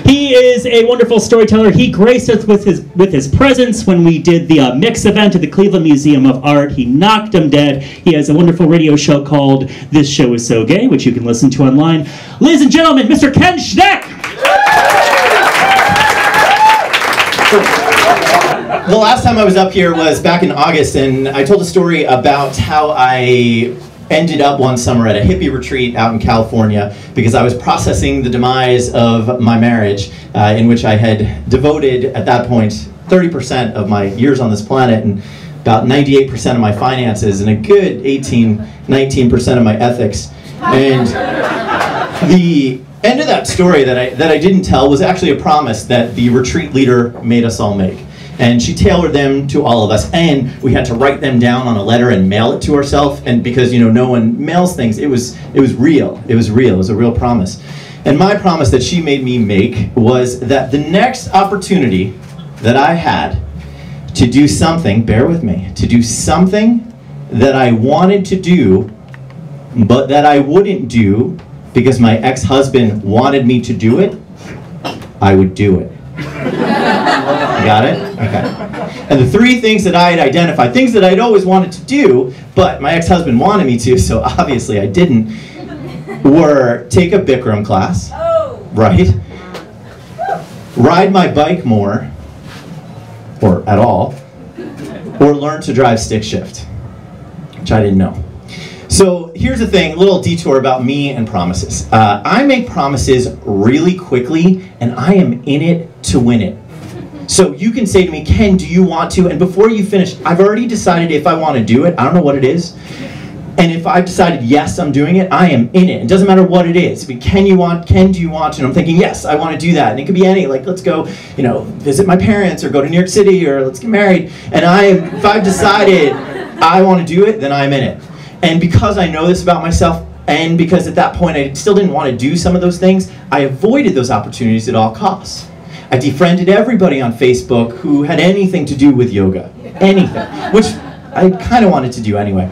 He is a wonderful storyteller. He graced us with his presence when we did the Mix event at the Cleveland Museum of Art. He knocked him dead. He has a wonderful radio show called This Show Is So Gay, which you can listen to online. Ladies and gentlemen, Mr. Ken Schneck! The last time I was up here was back in August, and I told a story about how I ended up one summer at a hippie retreat out in California because I was processing the demise of my marriage, in which I had devoted, at that point, 30% of my years on this planet and about 98% of my finances and a good 19% of my ethics. And the end of that story that I didn't tell was actually a promise that the retreat leader made us all make. And she tailored them to all of us, and we had to write them down on a letter and mail it to ourselves. And because no one mails things, it was real. It was real. It was a real promise. And my promise that she made me make was that the next opportunity that I had to do something, bear with me, to do something that I wanted to do, but that I wouldn't do because my ex-husband wanted me to do it, I would do it. Got it? Okay. And the three things that I had identified, things that I'd always wanted to do, but my ex-husband wanted me to, so obviously I didn't, were take a Bikram class, right? Ride my bike more, or at all, or learn to drive stick shift, which I didn't know. So here's the thing, a little detour about me and promises. I make promises really quickly, and I am in it to win it. So you can say to me, Ken, do you want to? And before you finish, I've already decided if I want to do it. I don't know what it is. And if I've decided, yes, I'm doing it, I am in it. It doesn't matter what it is. I mean, Ken, do you want to? And I'm thinking, yes, I want to do that. And it could be any, like, let's go, visit my parents or go to New York City or let's get married. And if I've decided I want to do it, then I'm in it. And because I know this about myself, and because at that point I still didn't want to do some of those things, I avoided those opportunities at all costs. I defriended everybody on Facebook who had anything to do with yoga. Anything. Which I kind of wanted to do anyway.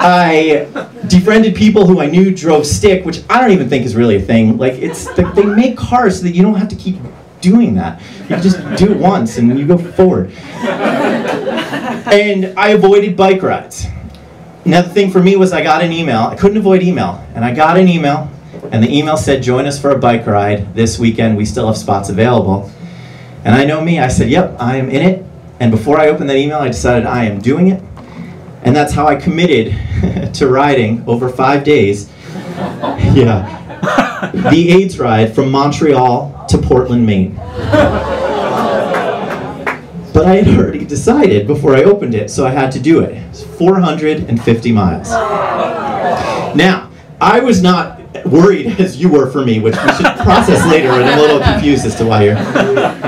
I defriended people who I knew drove stick, which I don't even think is really a thing. Like, they make cars so that you don't have to keep doing that. You just do it once and you go forward. And I avoided bike rides. Now the thing for me was I got an email. I couldn't avoid email. And I got an email. And the email said, join us for a bike ride this weekend. We still have spots available. And I know me. I said, yep, I am in it. And before I opened that email, I decided I am doing it. And that's how I committed to riding over 5 days. Yeah. The AIDS ride from Montreal to Portland, Maine. But I had already decided before I opened it, so I had to do it. It's 450 miles. Now, I was not worried as you were for me, which we should process later, and I'm a little confused as to why you're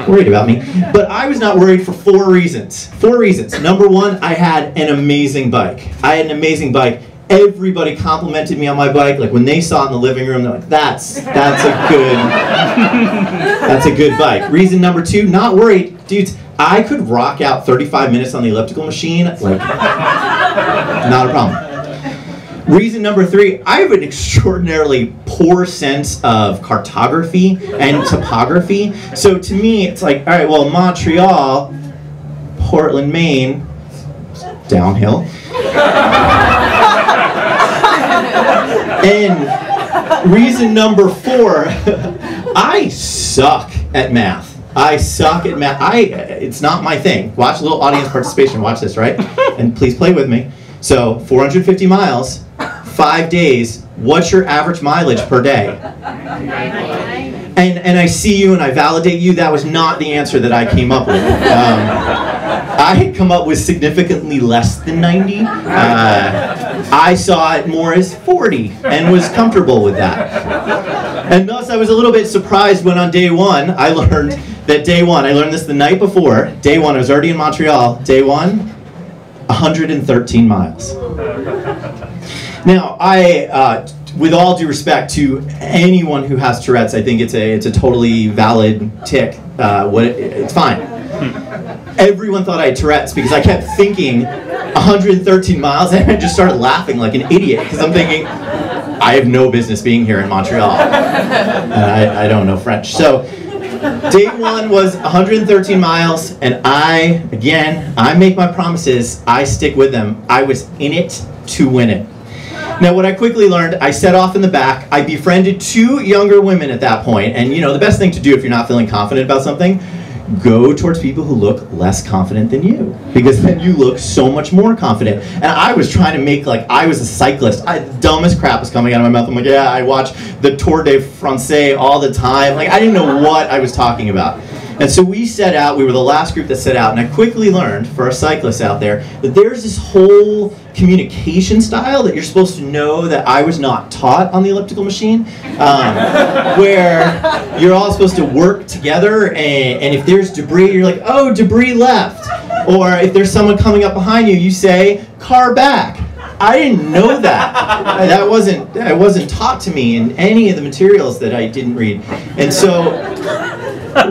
worried about me. But I was not worried for 4 reasons. 4 reasons. Number one, I had an amazing bike. I had an amazing bike. Everybody complimented me on my bike. Like when they saw it in the living room, they're like, that's a good bike. Reason number 2, not worried. Dudes, I could rock out 35 minutes on the elliptical machine, like, not a problem. Reason number 3, I have an extraordinarily poor sense of cartography and topography. So to me, it's like, all right, well, Montreal, Portland, Maine, downhill. And reason number 4, I suck at math. I suck at math. It's not my thing. Watch a little audience participation. Watch this, right? And please play with me. So 450 miles, 5 days. What's your average mileage per day? And I see you and I validate you. That was not the answer that I came up with. I had come up with significantly less than 90. I saw it more as 40 and was comfortable with that. And thus I was a little bit surprised when on day 1 I learned that I learned this the night before. Day 1, I was already in Montreal. Day 1, 113 miles. Now, with all due respect to anyone who has Tourette's, I think it's a totally valid tick. It's fine. Everyone thought I had Tourette's because I kept thinking 113 miles, and I just started laughing like an idiot because I'm thinking, I have no business being here in Montreal. And I don't know French. So day one was 113 miles, and I make my promises, I stick with them. I was in it to win it. Now, what I quickly learned, I set off in the back. I befriended 2 younger women at that point, and you know, the best thing to do if you're not feeling confident about something, go towards people who look less confident than you, because then you look so much more confident. And I was trying to make like I was a cyclist. The dumbest crap was coming out of my mouth. I'm like, yeah, I watch the Tour de France all the time. Like, I didn't know what I was talking about. And so we set out, we were the last group that set out, and I quickly learned, for our cyclists out there, that there's this whole communication style that you're supposed to know that I was not taught on the elliptical machine, where you're all supposed to work together, and if there's debris, you're like, oh, debris left. Or if there's someone coming up behind you, you say, car back. I didn't know that. That wasn't taught to me in any of the materials that I didn't read. And so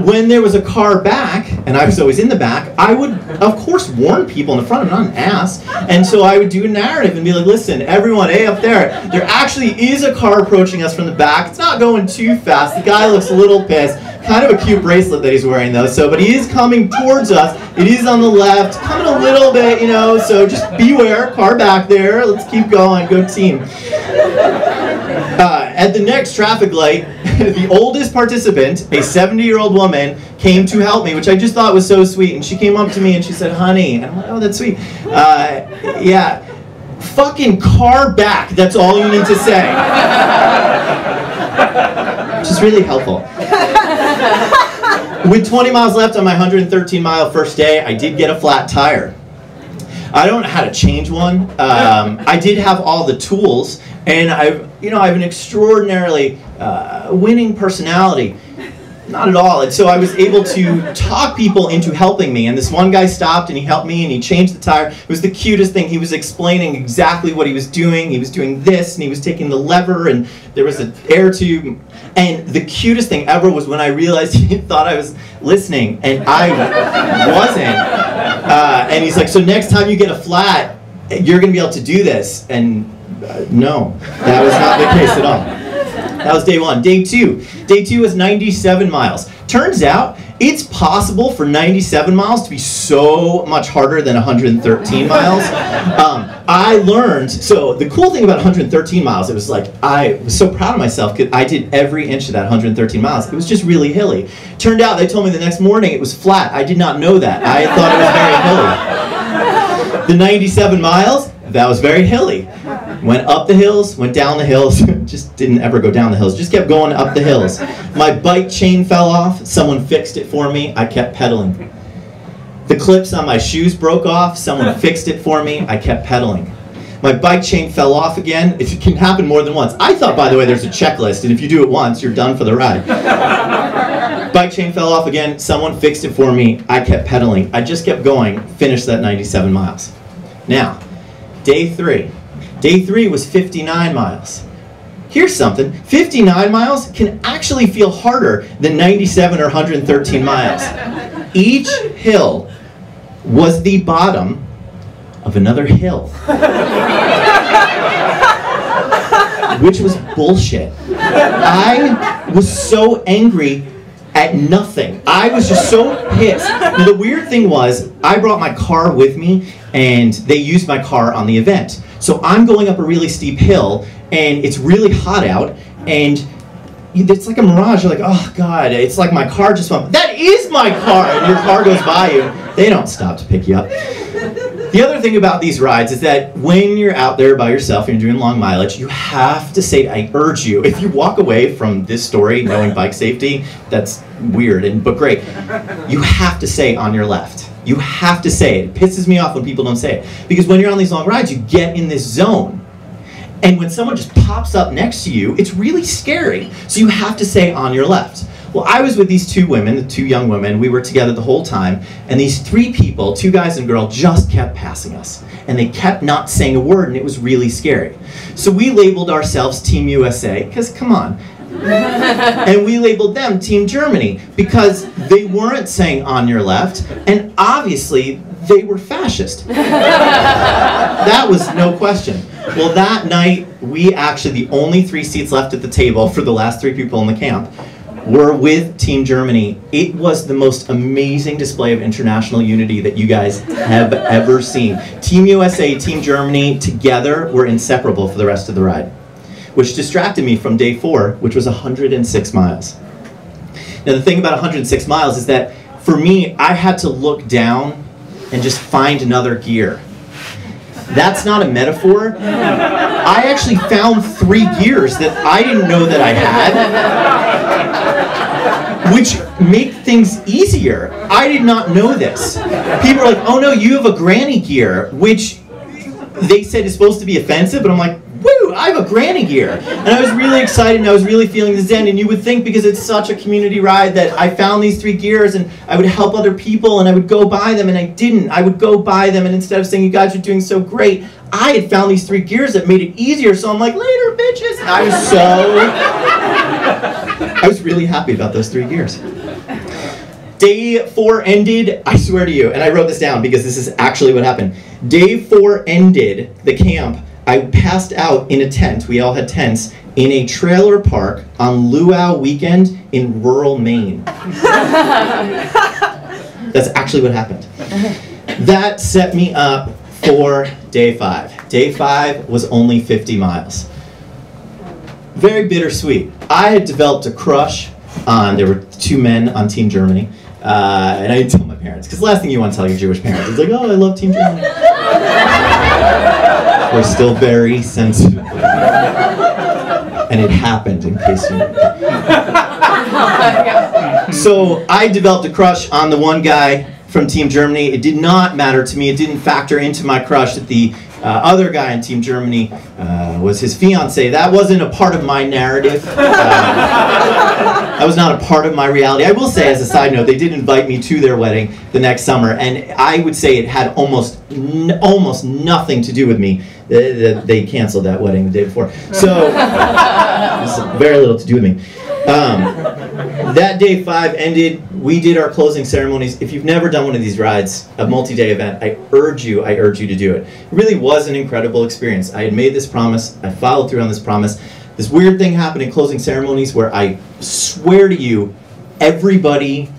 when there was a car back, and I was always in the back, I would, of course, warn people in the front. I'm not an ass. And so I would do a narrative and be like, listen, everyone, hey, up there actually is a car approaching us from the back. It's not going too fast. The guy looks a little pissed. Kind of a cute bracelet that he's wearing, though. So, but he is coming towards us. It is on the left, coming a little bit, you know, so just beware. Car back there. Let's keep going. Go team. At the next traffic light, the oldest participant, a 70-year-old woman, came to help me, which I just thought was so sweet. And she came up to me and she said, honey. And I'm like, oh, that's sweet. Yeah, fucking car back. That's all you need to say. Which is really helpful. With 20 miles left on my 113-mile first day, I did get a flat tire. I don't know how to change one. I did have all the tools, and I have an extraordinarily winning personality. Not at all. And so I was able to talk people into helping me. And this one guy stopped and he helped me and he changed the tire. It was the cutest thing. He was explaining exactly what he was doing. He was doing this and he was taking the lever and there was an air tube. And the cutest thing ever was when I realized he thought I was listening and I wasn't. And he's like, so next time you get a flat, you're going to be able to do this. And no, that was not the case at all. That was day one. Day two. Day two was 97 miles. Turns out it's possible for 97 miles to be so much harder than 113 miles. I learned, so the cool thing about 113 miles, it was like, I was so proud of myself because I did every inch of that 113 miles. It was just really hilly. Turned out, they told me the next morning it was flat. I did not know that. I thought it was very hilly. The 97 miles, that was very hilly. Went up the hills, went down the hills, just didn't ever go down the hills, just kept going up the hills. My bike chain fell off, someone fixed it for me, I kept pedaling. The clips on my shoes broke off, someone fixed it for me, I kept pedaling. My bike chain fell off again, it can happen more than once. I thought, by the way, there's a checklist, and if you do it once, you're done for the ride. Bike chain fell off again, someone fixed it for me, I kept pedaling. I just kept going, finished that 97 miles. Now, day three. Day three was 59 miles. Here's something, 59 miles can actually feel harder than 97 or 113 miles. Each hill was the bottom of another hill. Which was bullshit. I was so angry at nothing. I was just so pissed. Now, the weird thing was, I brought my car with me and they used my car on the event. So I'm going up a really steep hill and it's really hot out and it's like a mirage. You're like, oh God, it's like my car just went, that is my car! And your car goes by you. They don't stop to pick you up. The other thing about these rides is that when you're out there by yourself and you're doing long mileage, you have to say, I urge you, if you walk away from this story knowing bike safety, that's weird, but great. You have to say on your left. You have to say it. It pisses me off when people don't say it. Because when you're on these long rides, you get in this zone. And when someone just pops up next to you, it's really scary. So you have to say on your left. Well, I was with these two women, the two young women. We were together the whole time. And these three people, two guys and a girl, just kept passing us. And they kept not saying a word, and it was really scary. So we labeled ourselves Team USA, because come on. And we labeled them Team Germany, because they weren't saying on your left, and obviously they were fascist. That was no question. Well, that night, we actually, the only 3 seats left at the table for the last 3 people in the camp were with Team Germany. It was the most amazing display of international unity that you guys have ever seen. Team USA, Team Germany, together were inseparable for the rest of the ride, which distracted me from day 4, which was 106 miles. Now, the thing about 106 miles is that, for me, I had to look down and just find another gear. That's not a metaphor. I actually found 3 gears that I didn't know that I had, which make things easier. I did not know this. People are like, oh no, you have a granny gear, which they said is supposed to be offensive, but I'm like, woo, I have a granny gear. And I was really excited, and I was really feeling the zen, and you would think, because it's such a community ride, that I found these 3 gears and I would help other people and I would go buy them, and I didn't. I would go buy them, and instead of saying, you guys are doing so great, I had found these 3 gears that made it easier, so I'm like, later, bitches. And I was really happy about those 3 gears. Day 4 ended, I swear to you, and I wrote this down because this is actually what happened. Day 4 ended the camp. I passed out in a tent, we all had tents, in a trailer park on Luau weekend in rural Maine. That's actually what happened. That set me up for day 5. Day 5 was only 50 miles. Very bittersweet. I had developed a crush on, there were 2 men on Team Germany, and I didn't tell my parents, because the last thing you want to tell your Jewish parents is like, oh, I love Team Germany. We're still very sensitive. And it happened, in case you know. So I developed a crush on the one guy from Team Germany. It did not matter to me. It didn't factor into my crush that the other guy in Team Germany was his fiance. That wasn't a part of my narrative. That was not a part of my reality. I will say, as a side note, they did invite me to their wedding the next summer, and I would say it had almost nothing to do with me. They canceled that wedding the day before. So, it's very little to do with me. That day 5 ended. We did our closing ceremonies. If you've never done one of these rides, a multi-day event, I urge you to do it. It really was an incredible experience. I had made this promise. I followed through on this promise. This weird thing happened in closing ceremonies where I swear to you, everybody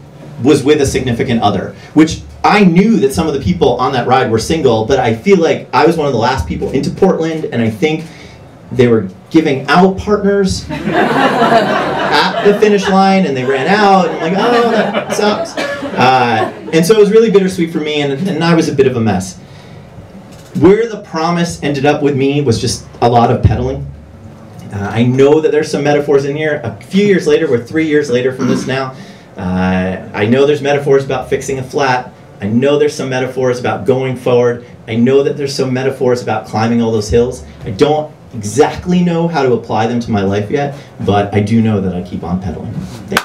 was with a significant other, which I knew that some of the people on that ride were single, but I feel like I was one of the last people into Portland, and I think they were giving out partners at the finish line, and they ran out, and I'm like, oh, that sucks. And so it was really bittersweet for me, and I was a bit of a mess. Where the promise ended up with me was just a lot of pedaling. I know that there's some metaphors in here. A few years later, we're 3 years later from this now, I know there's metaphors about fixing a flat. I know there's some metaphors about going forward. I know that there's some metaphors about climbing all those hills. I don't exactly know how to apply them to my life yet, but I do know that I keep on pedaling. Thank you.